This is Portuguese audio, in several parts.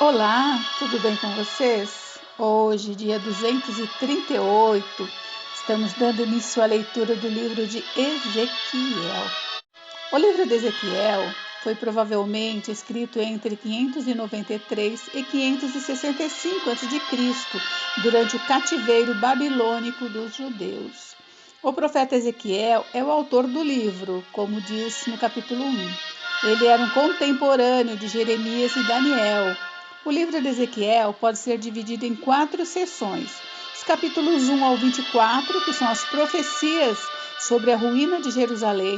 Olá, tudo bem com vocês? Hoje, dia 238, estamos dando início à leitura do livro de Ezequiel. O livro de Ezequiel foi provavelmente escrito entre 593 e 565 a.C., durante o cativeiro babilônico dos judeus. O profeta Ezequiel é o autor do livro, como diz no capítulo 1. Ele era um contemporâneo de Jeremias e Daniel. O livro de Ezequiel pode ser dividido em 4 seções. Os capítulos 1 ao 24, que são as profecias sobre a ruína de Jerusalém.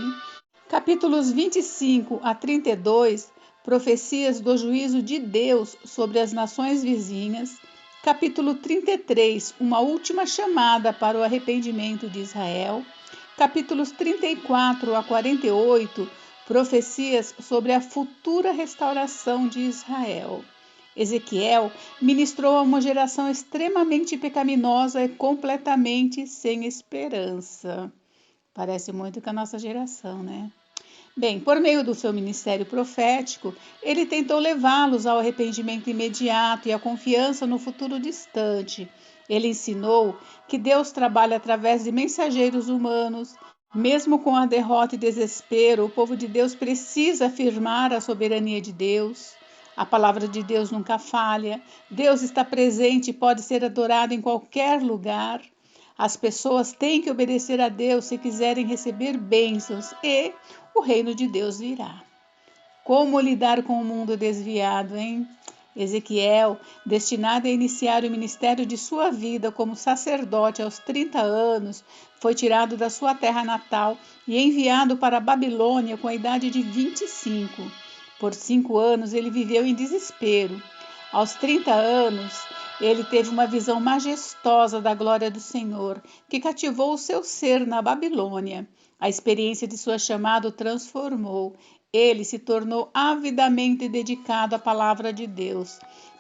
Capítulos 25 a 32, profecias do juízo de Deus sobre as nações vizinhas. Capítulo 33, uma última chamada para o arrependimento de Israel. Capítulos 34 a 48, profecias sobre a futura restauração de Israel. Ezequiel ministrou a uma geração extremamente pecaminosa e completamente sem esperança. Parece muito com a nossa geração, né? Bem, por meio do seu ministério profético, ele tentou levá-los ao arrependimento imediato e à confiança no futuro distante. Ele ensinou que Deus trabalha através de mensageiros humanos. Mesmo com a derrota e desespero, o povo de Deus precisa afirmar a soberania de Deus. A palavra de Deus nunca falha. Deus está presente e pode ser adorado em qualquer lugar. As pessoas têm que obedecer a Deus se quiserem receber bênçãos e o reino de Deus virá. Como lidar com o mundo desviado, hein? Ezequiel, destinado a iniciar o ministério de sua vida como sacerdote aos 30 anos, foi tirado da sua terra natal e enviado para a Babilônia com a idade de 25. Por 5 anos ele viveu em desespero. Aos 30 anos, ele teve uma visão majestosa da glória do Senhor, que cativou o seu ser na Babilônia. A experiência de sua chamada o transformou. Ele se tornou avidamente dedicado à palavra de Deus.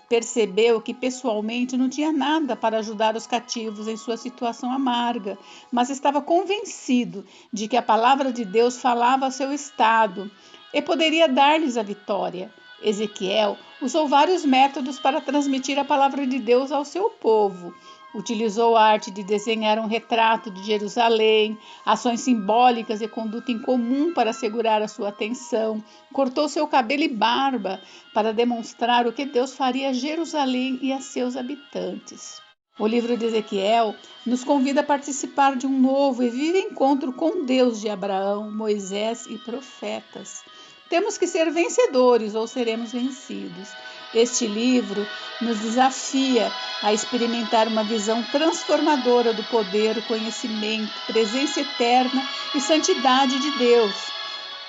Percebeu que pessoalmente não tinha nada para ajudar os cativos em sua situação amarga, mas estava convencido de que a palavra de Deus falava ao seu estado e poderia dar-lhes a vitória. Ezequiel usou vários métodos para transmitir a palavra de Deus ao seu povo. Utilizou a arte de desenhar um retrato de Jerusalém, ações simbólicas e conduta incomum para segurar a sua atenção. Cortou seu cabelo e barba para demonstrar o que Deus faria a Jerusalém e a seus habitantes. O livro de Ezequiel nos convida a participar de um novo e vivo encontro com Deus de Abraão, Moisés e profetas. Temos que ser vencedores ou seremos vencidos. Este livro nos desafia a experimentar uma visão transformadora do poder, conhecimento, presença eterna e santidade de Deus.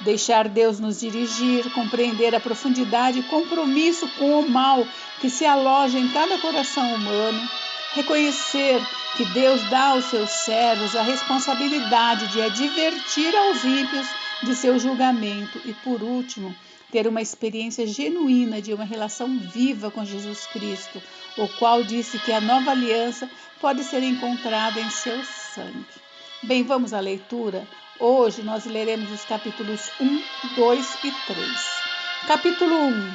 Deixar Deus nos dirigir, compreender a profundidade e compromisso com o mal que se aloja em cada coração humano. Reconhecer que Deus dá aos seus servos a responsabilidade de advertir aos ímpios de seu julgamento e, por último, ter uma experiência genuína de uma relação viva com Jesus Cristo, o qual disse que a nova aliança pode ser encontrada em seu sangue. Bem, vamos à leitura? Hoje nós leremos os capítulos 1, 2 e 3. Capítulo 1.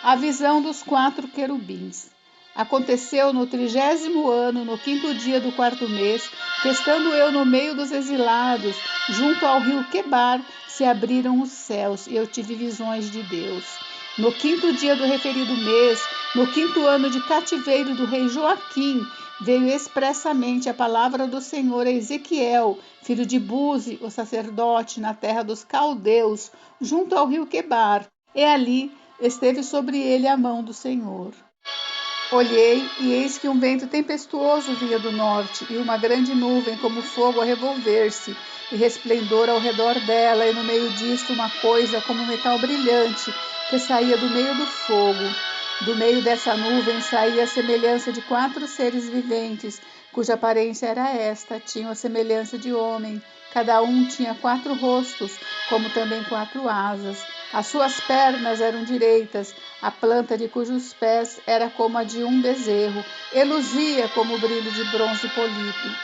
A visão dos 4 querubins. Aconteceu no 30º ano, no 5º dia do 4º mês, que estando eu no meio dos exilados, junto ao rio Quebar, se abriram os céus, e eu tive visões de Deus. No 5º dia do referido mês, no 5º ano de cativeiro do rei Joaquim, veio expressamente a palavra do Senhor a Ezequiel, filho de Buzi, o sacerdote, na terra dos caldeus, junto ao rio Quebar, e ali esteve sobre ele a mão do Senhor. Olhei, e eis que um vento tempestuoso vinha do norte, e uma grande nuvem como fogo a revolver-se, e resplendor ao redor dela, e no meio disto uma coisa como metal brilhante, que saía do meio do fogo. Do meio dessa nuvem saía a semelhança de 4 seres viventes, cuja aparência era esta: tinham a semelhança de homem, cada um tinha 4 rostos, como também 4 asas. As suas pernas eram direitas, a planta de cujos pés era como a de um bezerro, e luzia como o brilho de bronze polido.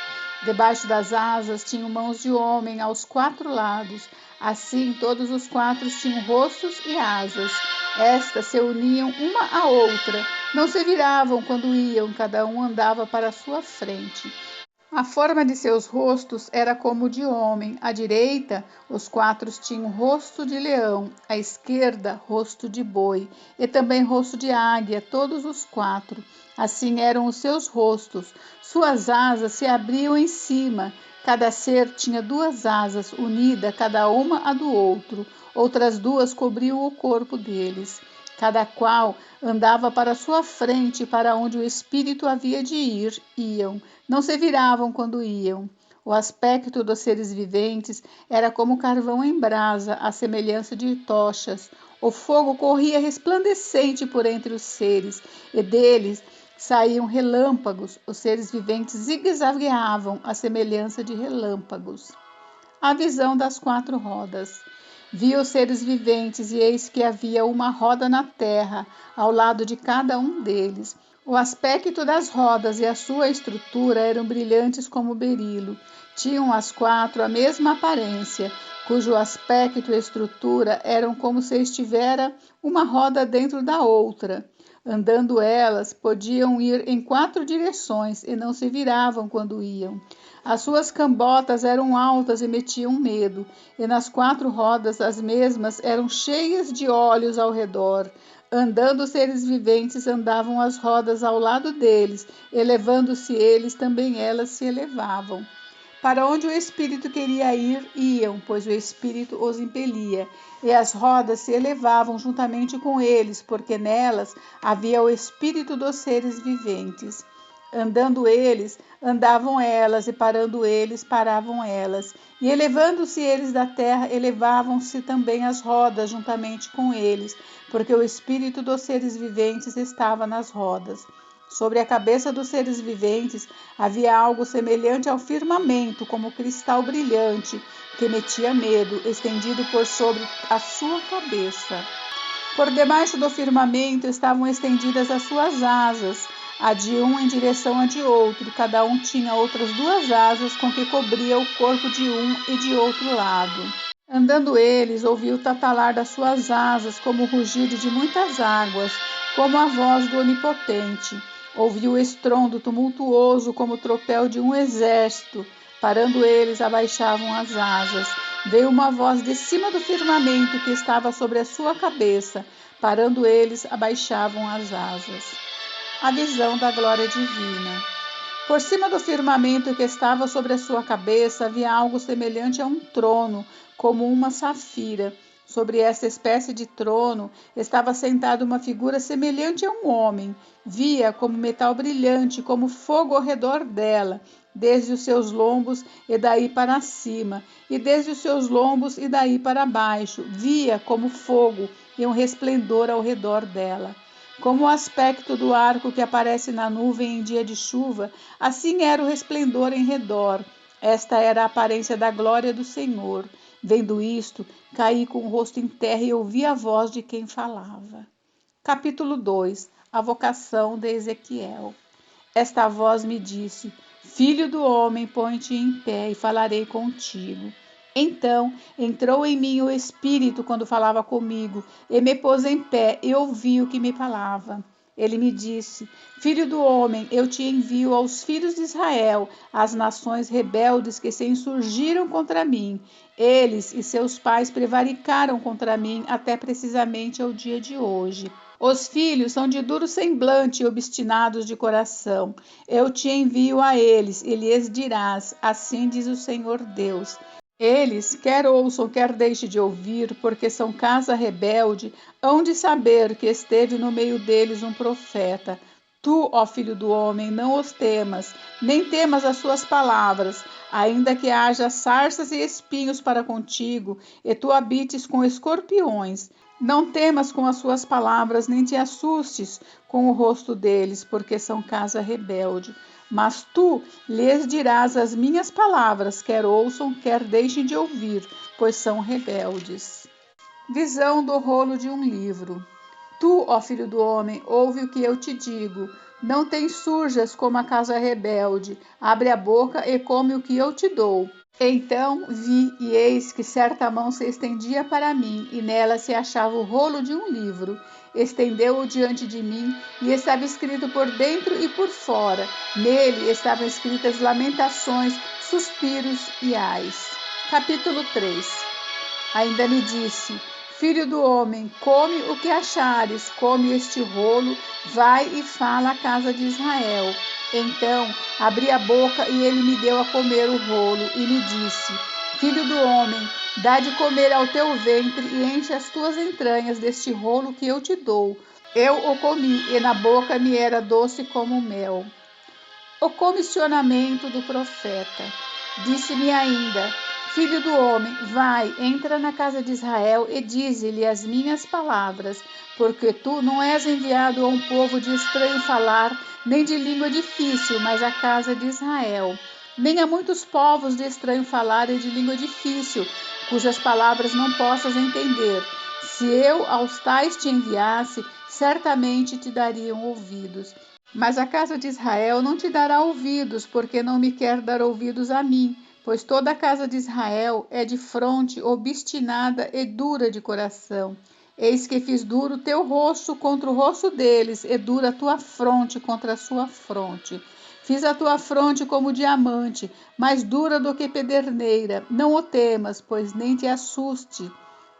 Debaixo das asas tinham mãos de homem aos 4 lados, assim todos os 4 tinham rostos e asas. Estas se uniam uma à outra, não se viravam quando iam, cada um andava para a sua frente. A forma de seus rostos era como de homem. À direita, os quatro tinham rosto de leão, à esquerda, rosto de boi, e também rosto de águia, todos os quatro. Assim eram os seus rostos. Suas asas se abriam em cima. Cada ser tinha duas asas, unidas cada uma à do outro. Outras duas cobriam o corpo deles. Cada qual andava para sua frente, para onde o espírito havia de ir, iam. Não se viravam quando iam. O aspecto dos seres viventes era como carvão em brasa, à semelhança de tochas. O fogo corria resplandecente por entre os seres, e deles saíam relâmpagos. Os seres viventes zigue-zagueavam, à semelhança de relâmpagos. A visão das quatro rodas. Vi os seres viventes, e eis que havia uma roda na terra, ao lado de cada um deles. O aspecto das rodas e a sua estrutura eram brilhantes como berilo. Tinham as quatro a mesma aparência, cujo aspecto e estrutura eram como se estivera uma roda dentro da outra. Andando elas, podiam ir em quatro direções e não se viravam quando iam. As suas cambotas eram altas e metiam medo, e nas quatro rodas as mesmas eram cheias de olhos ao redor. Andando os seres viventes, andavam as rodas ao lado deles, elevando-se eles, também elas se elevavam. Para onde o espírito queria ir, iam, pois o espírito os impelia, e as rodas se elevavam juntamente com eles, porque nelas havia o espírito dos seres viventes. Andando eles, andavam elas, e parando eles, paravam elas. E elevando-se eles da terra, elevavam-se também as rodas juntamente com eles, porque o espírito dos seres viventes estava nas rodas. Sobre a cabeça dos seres viventes havia algo semelhante ao firmamento, como cristal brilhante, que metia medo, estendido por sobre a sua cabeça. Por debaixo do firmamento estavam estendidas as suas asas, a de um em direção a de outro. Cada um tinha outras duas asas com que cobria o corpo de um e de outro lado. Andando eles, ouviu o tatalar das suas asas, como o rugido de muitas águas, como a voz do Onipotente. Ouviu o estrondo tumultuoso, como o tropel de um exército. Parando eles, abaixavam as asas. Veio uma voz de cima do firmamento que estava sobre a sua cabeça. Parando eles, abaixavam as asas. A visão da glória divina. Por cima do firmamento que estava sobre a sua cabeça havia algo semelhante a um trono, como uma safira. Sobre essa espécie de trono estava sentada uma figura semelhante a um homem. Via como metal brilhante, como fogo ao redor dela, desde os seus lombos e daí para cima, e desde os seus lombos e daí para baixo. Via como fogo e um resplendor ao redor dela. Como o aspecto do arco que aparece na nuvem em dia de chuva, assim era o resplendor em redor. Esta era a aparência da glória do Senhor. Vendo isto, caí com o rosto em terra e ouvi a voz de quem falava. Capítulo 2. A vocação de Ezequiel. Esta voz me disse: Filho do homem, põe-te em pé e falarei contigo. Então entrou em mim o Espírito quando falava comigo, e me pôs em pé e ouvi o que me falava. Ele me disse: Filho do homem, eu te envio aos filhos de Israel, às nações rebeldes que se insurgiram contra mim. Eles e seus pais prevaricaram contra mim até precisamente ao dia de hoje. Os filhos são de duro semblante e obstinados de coração. Eu te envio a eles e lhes dirás: assim diz o Senhor Deus. Eles, quer ouçam, quer deixem de ouvir, porque são casa rebelde, hão de saber que esteve no meio deles um profeta. Tu, ó filho do homem, não os temas, nem temas as suas palavras, ainda que haja sarças e espinhos para contigo, e tu habites com escorpiões. Não temas com as suas palavras, nem te assustes com o rosto deles, porque são casa rebelde. Mas tu lhes dirás as minhas palavras, quer ouçam, quer deixem de ouvir, pois são rebeldes. Visão do rolo de um livro. Tu, ó filho do homem, ouve o que eu te digo. Não te insurjas como a casa rebelde. Abre a boca e come o que eu te dou. Então vi, e eis que certa mão se estendia para mim, e nela se achava o rolo de um livro. Estendeu-o diante de mim, e estava escrito por dentro e por fora. Nele estavam escritas lamentações, suspiros e ais. Capítulo 3. Ainda me disse: Filho do homem, come o que achares, come este rolo, vai e fala à casa de Israel. Então abri a boca e ele me deu a comer o rolo e me disse: Filho do homem, dá de comer ao teu ventre e enche as tuas entranhas deste rolo que eu te dou. Eu o comi e na boca me era doce como mel. O comissionamento do profeta. Disse-me ainda: Filho do homem, vai, entra na casa de Israel e dize-lhe as minhas palavras, porque tu não és enviado a um povo de estranho falar, nem de língua difícil, mas à casa de Israel. Nem a muitos povos de estranho falar e de língua difícil, cujas palavras não possas entender. Se eu aos tais te enviasse, certamente te dariam ouvidos. Mas a casa de Israel não te dará ouvidos, porque não me quer dar ouvidos a mim, pois toda a casa de Israel é de fronte obstinada e dura de coração. Eis que fiz duro teu rosto contra o rosto deles, e dura a tua fronte contra a sua fronte. Fiz a tua fronte como diamante, mais dura do que pederneira. Não o temas, pois nem te assuste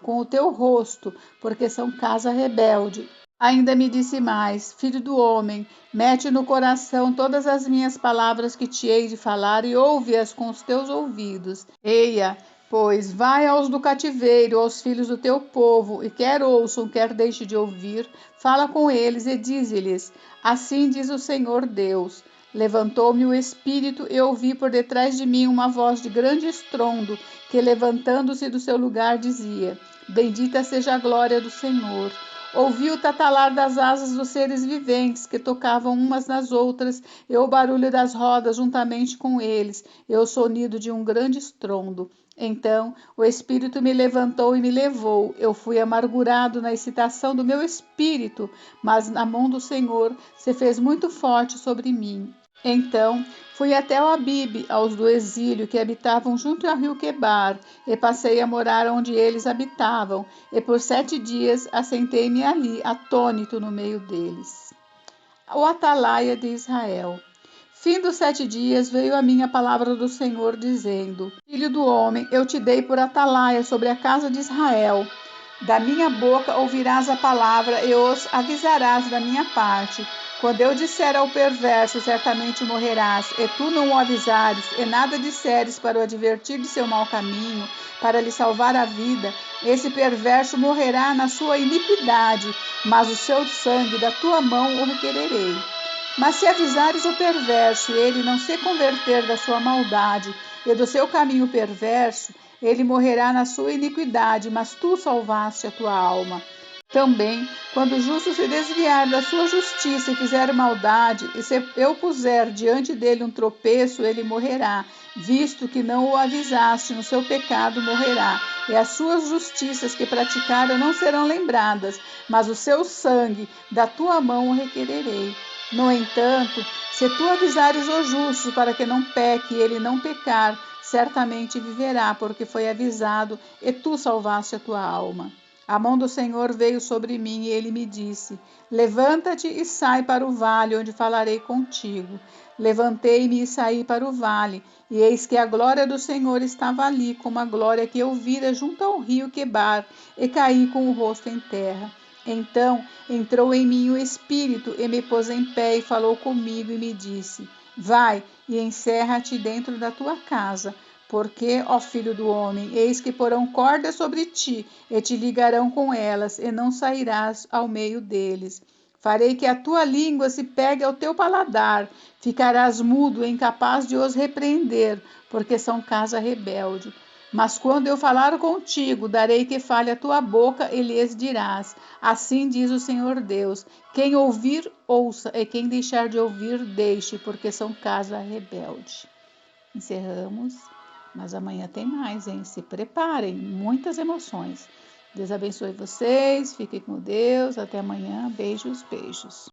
com o teu rosto, porque são casa rebelde. Ainda me disse mais: Filho do homem, mete no coração todas as minhas palavras que te hei de falar e ouve-as com os teus ouvidos. Eia, pois, vai aos do cativeiro, aos filhos do teu povo, e quer ouçam, quer deixe de ouvir, fala com eles e dize-lhes: Assim diz o Senhor Deus. Levantou-me o espírito e ouvi por detrás de mim uma voz de grande estrondo, que levantando-se do seu lugar dizia: Bendita seja a glória do Senhor. Ouvi o tatalar das asas dos seres viventes, que tocavam umas nas outras, e o barulho das rodas juntamente com eles, e o sonido de um grande estrondo. Então o Espírito me levantou e me levou. Eu fui amargurado na excitação do meu espírito, mas a mão do Senhor se fez muito forte sobre mim. Então fui até o Abibe, aos do exílio, que habitavam junto ao rio Quebar, e passei a morar onde eles habitavam, e por 7 dias assentei-me ali, atônito no meio deles. O atalaia de Israel. Fim dos 7 dias veio a mim a palavra do Senhor, dizendo: Filho do homem, eu te dei por atalaia sobre a casa de Israel. Da minha boca ouvirás a palavra e os avisarás da minha parte. Quando eu disser ao perverso, certamente morrerás, e tu não o avisares, e nada disseres para o advertir de seu mau caminho, para lhe salvar a vida, esse perverso morrerá na sua iniquidade, mas o seu sangue da tua mão o requererei. Mas se avisares o perverso, e ele não se converter da sua maldade e do seu caminho perverso, ele morrerá na sua iniquidade, mas tu salvaste a tua alma. Também, quando o justo se desviar da sua justiça e fizer maldade, e se eu puser diante dele um tropeço, ele morrerá, visto que não o avisaste, no seu pecado morrerá, e as suas justiças que praticaram não serão lembradas, mas o seu sangue da tua mão o requererei. No entanto, se tu avisares o justo para que não peque e ele não pecar, certamente viverá, porque foi avisado, e tu salvaste a tua alma. A mão do Senhor veio sobre mim e ele me disse: Levanta-te e sai para o vale, onde falarei contigo. Levantei-me e saí para o vale, e eis que a glória do Senhor estava ali, como a glória que eu vira junto ao rio Quebar, e caí com o rosto em terra. Então entrou em mim o Espírito e me pôs em pé e falou comigo e me disse: Vai e encerra-te dentro da tua casa, porque, ó filho do homem, eis que porão cordas sobre ti e te ligarão com elas, e não sairás ao meio deles. Farei que a tua língua se pegue ao teu paladar, ficarás mudo e incapaz de os repreender, porque são casa rebelde. Mas quando eu falar contigo, darei que fale a tua boca e lhes dirás: Assim diz o Senhor Deus: Quem ouvir, ouça, e quem deixar de ouvir, deixe, porque são casa rebelde. Encerramos, mas amanhã tem mais, hein? Se preparem, muitas emoções. Deus abençoe vocês, fiquem com Deus, até amanhã, beijos, beijos.